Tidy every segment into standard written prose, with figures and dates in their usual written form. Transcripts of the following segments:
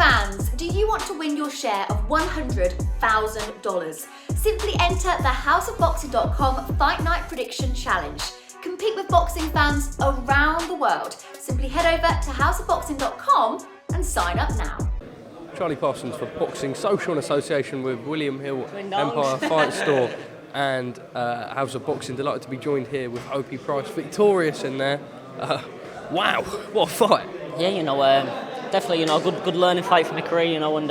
fans, do you want to win your share of $100,000? Simply enter the houseofboxing.com Fight Night Prediction Challenge. Compete with boxing fans around the world. Simply head over to houseofboxing.com and sign up now. Charlie Parsons for Boxing Social in association with William Hill Empire Fight Store and House of Boxing. Delighted to be joined here with Hopey Price, victorious in there. Wow, what a fight! Yeah, definitely, good learning fight for my career, and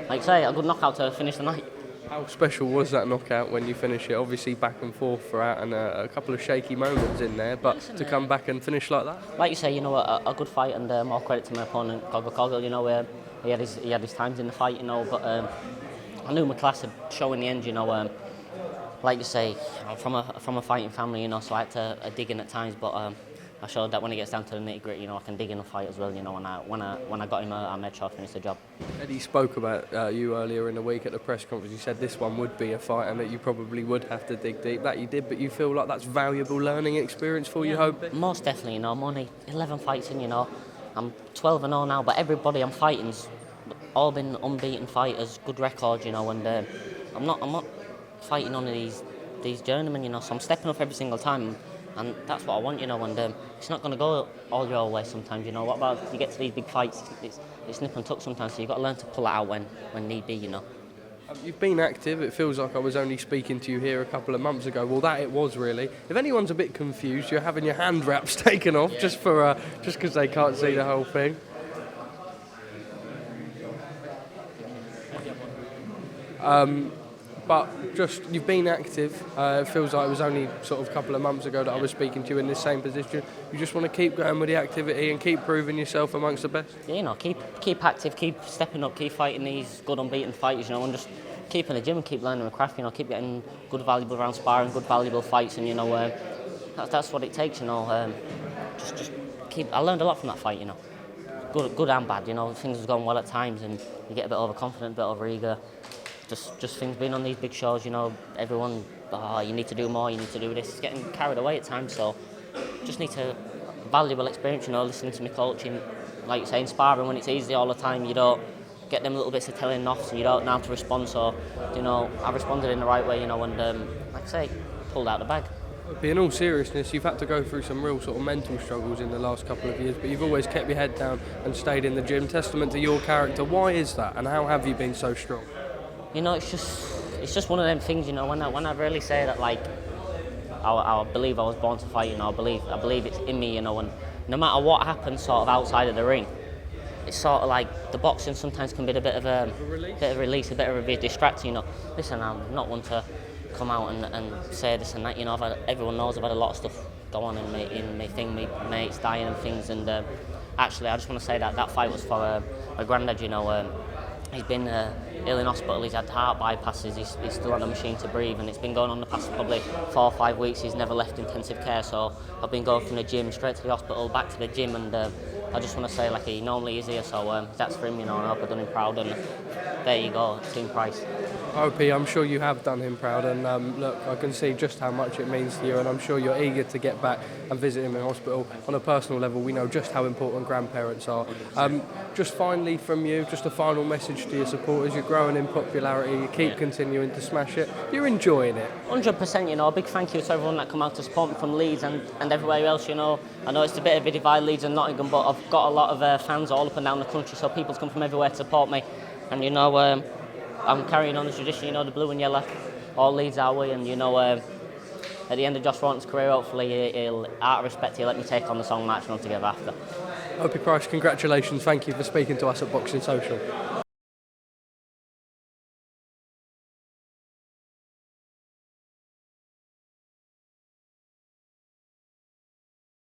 like I say, a good knockout to finish the night. How special was that knockout when you finish it? Obviously back and forth throughout and a couple of shaky moments in there, but to come back and finish like that? Like you say, a good fight, and more credit to my opponent, Connor Coghill. He had his times in the fight, but I knew my class would show in the end, like you say, I'm from a fighting family, so I had to dig in at times, but I showed that when it gets down to the nitty-gritty, I can dig in a fight as well. When I got him, I made sure I finished the job. Eddie spoke about you earlier in the week at the press conference. He said this one would be a fight and that you probably would have to dig deep. That you did, but you feel like that's valuable learning experience for you, Hope? Most definitely, I'm only 11 fights in, I'm 12-0 now, but everybody I'm fighting's all been unbeaten fighters, good record, and I'm not fighting on these journeymen, so I'm stepping up every single time. And that's what I want, and it's not going to go all your way sometimes, What about you get to these big fights, it's nip and tuck sometimes, so you've got to learn to pull it out when need be, You've been active. It feels like I was only speaking to you here a couple of months ago. Well, that it was really. If anyone's a bit confused, you're having your hand wraps taken off just because they can't see the whole thing. But just, you've been active. It feels like it was only sort of a couple of months ago that I was speaking to you in this same position. You just want to keep going with the activity and keep proving yourself amongst the best? Yeah, keep active, keep stepping up, keep fighting these good unbeaten fighters, and just keep in the gym and keep learning the craft, keep getting good valuable round sparring, good valuable fights, and that's what it takes, just keep. I learned a lot from that fight, good and bad, things have gone well at times and you get a bit overconfident, a bit over-eager. Just things being on these big shows, everyone, you need to do more, you need to do this. It's getting carried away at times, so just need to valuable experience, listening to my coaching, like you say, inspiring when it's easy all the time. You don't get them little bits of telling off, so you don't know how to respond. So, I responded in the right way, and like I say, pulled out the bag. In all seriousness, you've had to go through some real sort of mental struggles in the last couple of years, but you've always kept your head down and stayed in the gym. Testament to your character. Why is that, and how have you been so strong? It's just one of them things, when I really say that, like, I believe I was born to fight, I believe it's in me, and no matter what happens sort of outside of the ring, it's sort of like the boxing sometimes can be a bit of a release, a bit of a distraction, Listen, I'm not one to come out and say this and that, everyone knows I've had a lot of stuff go on in my thing, my mates dying and things, and actually I just want to say that fight was for my granddad, he's been ill in hospital, he's had heart bypasses, he's still on a machine to breathe, and it's been going on the past probably 4 or 5 weeks. He's never left intensive care, so I've been going from the gym straight to the hospital, back to the gym, and I just want to say, like, he normally is here, so that's for him, and I hope I've done him proud, and there you go, Team Price. Hopey, I'm sure you have done him proud, and look, I can see just how much it means to you, and I'm sure you're eager to get back and visit him in hospital. On a personal level, we know just how important grandparents are. Just finally from you, just a final message to your supporters. You're growing in popularity, you keep continuing to smash it. You're enjoying it. 100%, a big thank you to everyone that come out to support me from Leeds and everywhere else, I know it's a bit of a divide, Leeds and Nottingham, but I've got a lot of fans all up and down the country, so people come from everywhere to support me, and I'm carrying on the tradition, the blue and yellow, all Leeds our way, and at the end of Josh Warrington's career, hopefully he'll, out of respect, he'll let me take on the song Marching On Together after. Hopey Price, congratulations, thank you for speaking to us at Boxing Social.